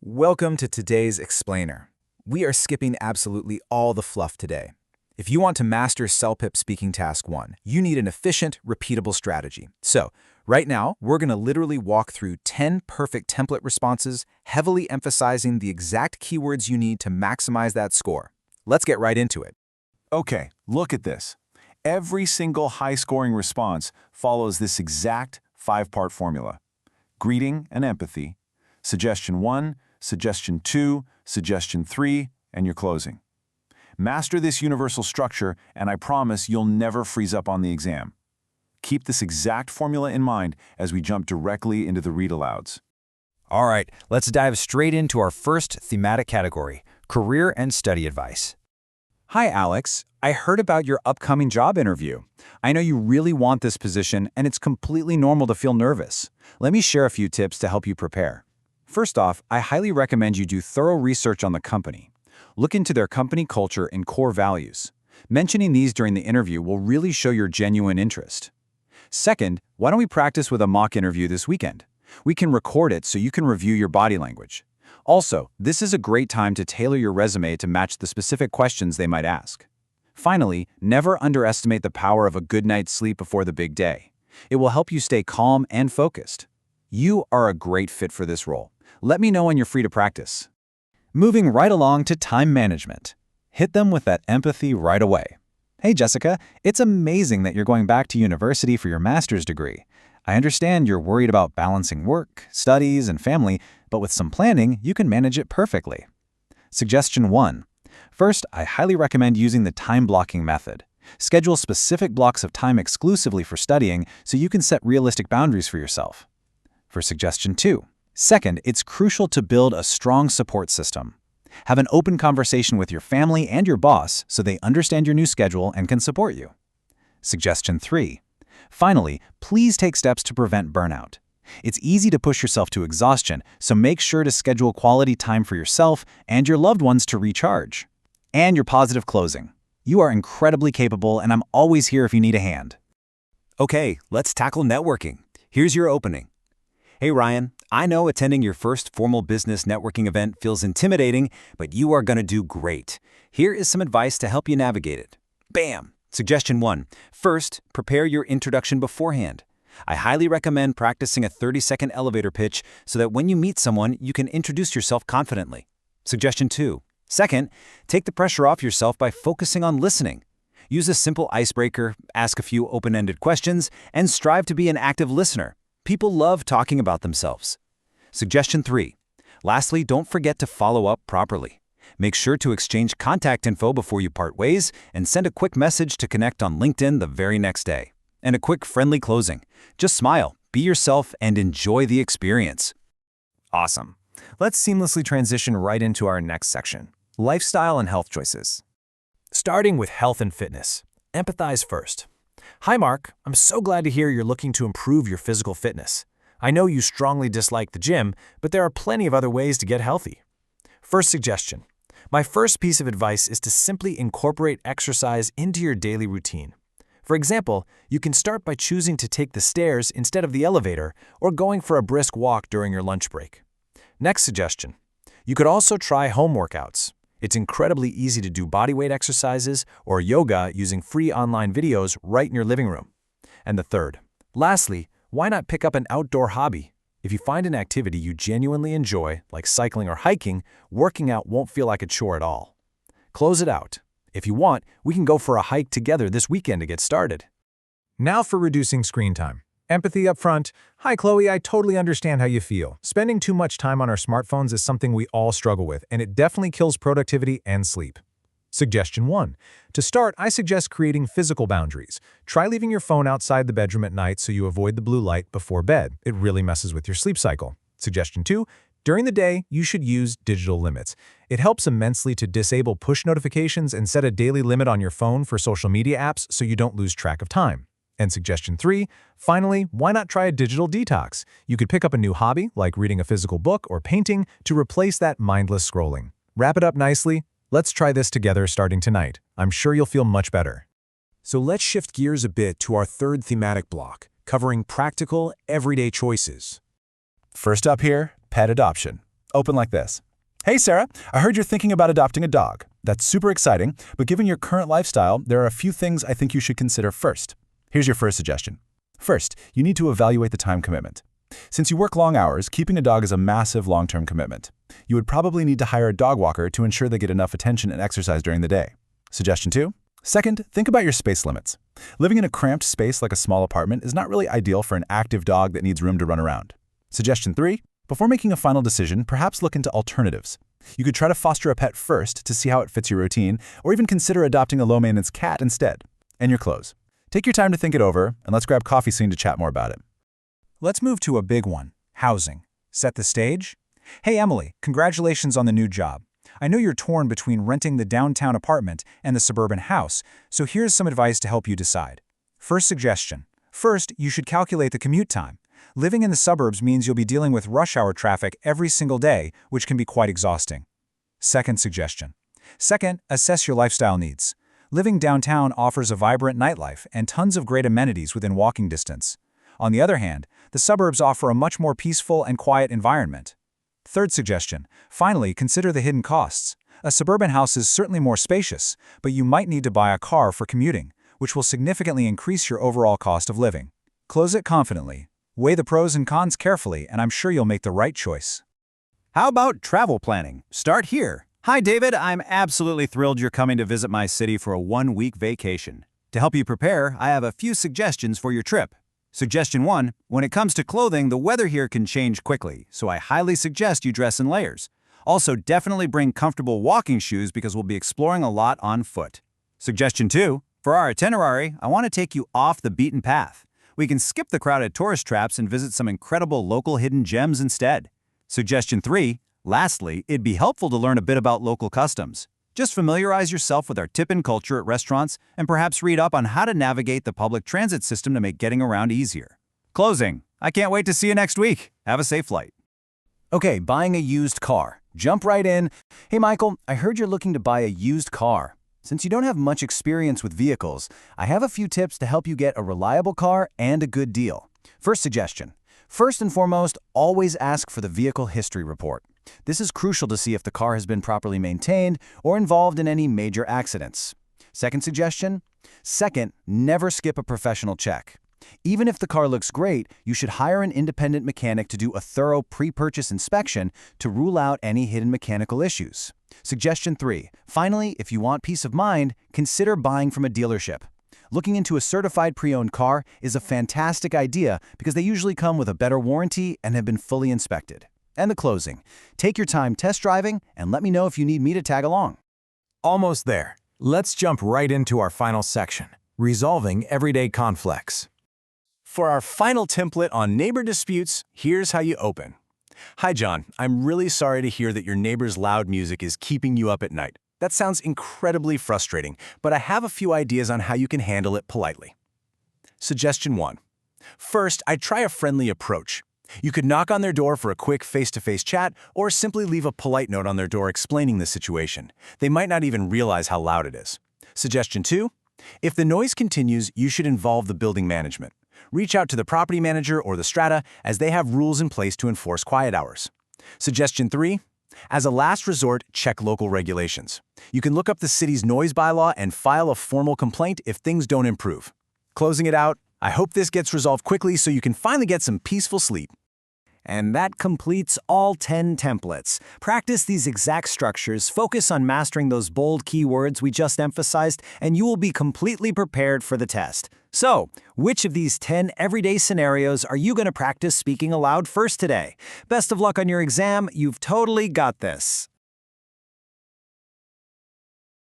Welcome to today's explainer. We are skipping absolutely all the fluff today. If you want to master CELPIP Speaking Task 1, you need an efficient, repeatable strategy. So, right now, we're going to literally walk through 10 perfect template responses, heavily emphasizing the exact keywords you need to maximize that score. Let's get right into it. Okay, look at this. Every single high-scoring response follows this exact 5-part formula. Greeting and empathy, suggestion 1, suggestion 2, suggestion 3, and your closing. Master this universal structure, and I promise you'll never freeze up on the exam. Keep this exact formula in mind as we jump directly into the read-alouds. All right, let's dive straight into our first thematic category, career and study advice. Hi, Alex. I heard about your upcoming job interview. I know you really want this position, and it's completely normal to feel nervous. Let me share a few tips to help you prepare. First off, I highly recommend you do thorough research on the company. Look into their company culture and core values. Mentioning these during the interview will really show your genuine interest. Second, why don't we practice with a mock interview this weekend? We can record it so you can review your body language. Also, this is a great time to tailor your resume to match the specific questions they might ask. Finally, never underestimate the power of a good night's sleep before the big day. It will help you stay calm and focused. You are a great fit for this role. Let me know when you're free to practice. Moving right along to time management. Hit them with that empathy right away. Hey Jessica, it's amazing that you're going back to university for your master's degree. I understand you're worried about balancing work, studies, and family, but with some planning, you can manage it perfectly. Suggestion 1. First, I highly recommend using the time blocking method. Schedule specific blocks of time exclusively for studying so you can set realistic boundaries for yourself. For suggestion 2. Second, it's crucial to build a strong support system. Have an open conversation with your family and your boss so they understand your new schedule and can support you. Suggestion 3. Finally, please take steps to prevent burnout. It's easy to push yourself to exhaustion, so make sure to schedule quality time for yourself and your loved ones to recharge. And your positive closing. You are incredibly capable, and I'm always here if you need a hand. Okay, let's tackle networking. Here's your opening. Hey Ryan, I know attending your first formal business networking event feels intimidating, but you are going to do great. Here is some advice to help you navigate it. Bam! Suggestion 1. First, prepare your introduction beforehand. I highly recommend practicing a 30-second elevator pitch so that when you meet someone, you can introduce yourself confidently. Suggestion 2. Second, take the pressure off yourself by focusing on listening. Use a simple icebreaker, ask a few open-ended questions, and strive to be an active listener. People love talking about themselves. Suggestion 3. Lastly, don't forget to follow up properly. Make sure to exchange contact info before you part ways and send a quick message to connect on LinkedIn the very next day. And a quick friendly closing. Just smile, be yourself, and enjoy the experience. Awesome. Let's seamlessly transition right into our next section, lifestyle and health choices. Starting with health and fitness. Empathize first. Hi Mark, I'm so glad to hear you're looking to improve your physical fitness. I know you strongly dislike the gym, but there are plenty of other ways to get healthy. First suggestion. My first piece of advice is to simply incorporate exercise into your daily routine. For example, you can start by choosing to take the stairs instead of the elevator or going for a brisk walk during your lunch break. Next suggestion. You could also try home workouts. It's incredibly easy to do bodyweight exercises or yoga using free online videos right in your living room. And the third. Lastly, why not pick up an outdoor hobby? If you find an activity you genuinely enjoy, like cycling or hiking, working out won't feel like a chore at all. Close it out. If you want, we can go for a hike together this weekend to get started. Now for reducing screen time. Empathy up front. Hi Chloe, I totally understand how you feel. Spending too much time on our smartphones is something we all struggle with, and it definitely kills productivity and sleep. Suggestion 1. To start, I suggest creating physical boundaries. Try leaving your phone outside the bedroom at night so you avoid the blue light before bed. It really messes with your sleep cycle. Suggestion 2. During the day, you should use digital limits. It helps immensely to disable push notifications and set a daily limit on your phone for social media apps so you don't lose track of time. And suggestion 3, finally, why not try a digital detox? You could pick up a new hobby, like reading a physical book or painting, to replace that mindless scrolling. Wrap it up nicely. Let's try this together starting tonight. I'm sure you'll feel much better. So let's shift gears a bit to our third thematic block, covering practical, everyday choices. First up here, pet adoption. open like this. Hey, Sarah, I heard you're thinking about adopting a dog. That's super exciting, but given your current lifestyle, there are a few things I think you should consider first. Here's your first suggestion. First, you need to evaluate the time commitment. Since you work long hours, keeping a dog is a massive long-term commitment. You would probably need to hire a dog walker to ensure they get enough attention and exercise during the day. Suggestion 2. Second, think about your space limits. Living in a cramped space like a small apartment is not really ideal for an active dog that needs room to run around. Suggestion 3. Before making a final decision, perhaps look into alternatives. You could try to foster a pet first to see how it fits your routine, or even consider adopting a low-maintenance cat instead. And your clothes. Take your time to think it over, and let's grab coffee soon to chat more about it. Let's move to a big one, housing. Set the stage? Hey Emily, congratulations on the new job. I know you're torn between renting the downtown apartment and the suburban house, so here's some advice to help you decide. First suggestion. First, you should calculate the commute time. Living in the suburbs means you'll be dealing with rush hour traffic every single day, which can be quite exhausting. Second suggestion. Second, assess your lifestyle needs. Living downtown offers a vibrant nightlife and tons of great amenities within walking distance. On the other hand, the suburbs offer a much more peaceful and quiet environment. Third suggestion. Finally, consider the hidden costs. A suburban house is certainly more spacious, but you might need to buy a car for commuting, which will significantly increase your overall cost of living. Close it confidently. Weigh the pros and cons carefully, and I'm sure you'll make the right choice. How about travel planning? Start here. Hi, David. I'm absolutely thrilled you're coming to visit my city for a one-week vacation. To help you prepare, I have a few suggestions for your trip. Suggestion 1. When it comes to clothing, the weather here can change quickly, so I highly suggest you dress in layers. Also, definitely bring comfortable walking shoes because we'll be exploring a lot on foot. Suggestion 2. For our itinerary, I want to take you off the beaten path. We can skip the crowded tourist traps and visit some incredible local hidden gems instead. Suggestion 3. Lastly, it'd be helpful to learn a bit about local customs. Just familiarize yourself with our tip-in culture at restaurants and perhaps read up on how to navigate the public transit system to make getting around easier. Closing. I can't wait to see you next week. Have a safe flight. Okay, buying a used car. Jump right in. Hey Michael, I heard you're looking to buy a used car. Since you don't have much experience with vehicles, I have a few tips to help you get a reliable car and a good deal. First suggestion. First and foremost, always ask for the vehicle history report. This is crucial to see if the car has been properly maintained or involved in any major accidents. Second suggestion. Second, never skip a professional check. Even if the car looks great, you should hire an independent mechanic to do a thorough pre-purchase inspection to rule out any hidden mechanical issues. Suggestion 3. Finally, if you want peace of mind, consider buying from a dealership. Looking into a certified pre-owned car is a fantastic idea because they usually come with a better warranty and have been fully inspected. And the closing. Take your time test driving and let me know if you need me to tag along. Almost there. Let's jump right into our final section, resolving everyday conflicts. For our final template on neighbor disputes, here's how you open. Hi John, I'm really sorry to hear that your neighbor's loud music is keeping you up at night. That sounds incredibly frustrating, but I have a few ideas on how you can handle it politely. Suggestion 1. First, I'd try a friendly approach. You could knock on their door for a quick face-to-face chat or simply leave a polite note on their door explaining the situation. They might not even realize how loud it is. Suggestion 2. If the noise continues, you should involve the building management. Reach out to the property manager or the strata as they have rules in place to enforce quiet hours. Suggestion 3. As a last resort, check local regulations. You can look up the city's noise bylaw and file a formal complaint if things don't improve. Closing it out, I hope this gets resolved quickly so you can finally get some peaceful sleep. And that completes all 10 templates. Practice these exact structures, focus on mastering those bold keywords we just emphasized, and you will be completely prepared for the test. So, which of these 10 everyday scenarios are you going to practice speaking aloud first today? Best of luck on your exam, you've totally got this.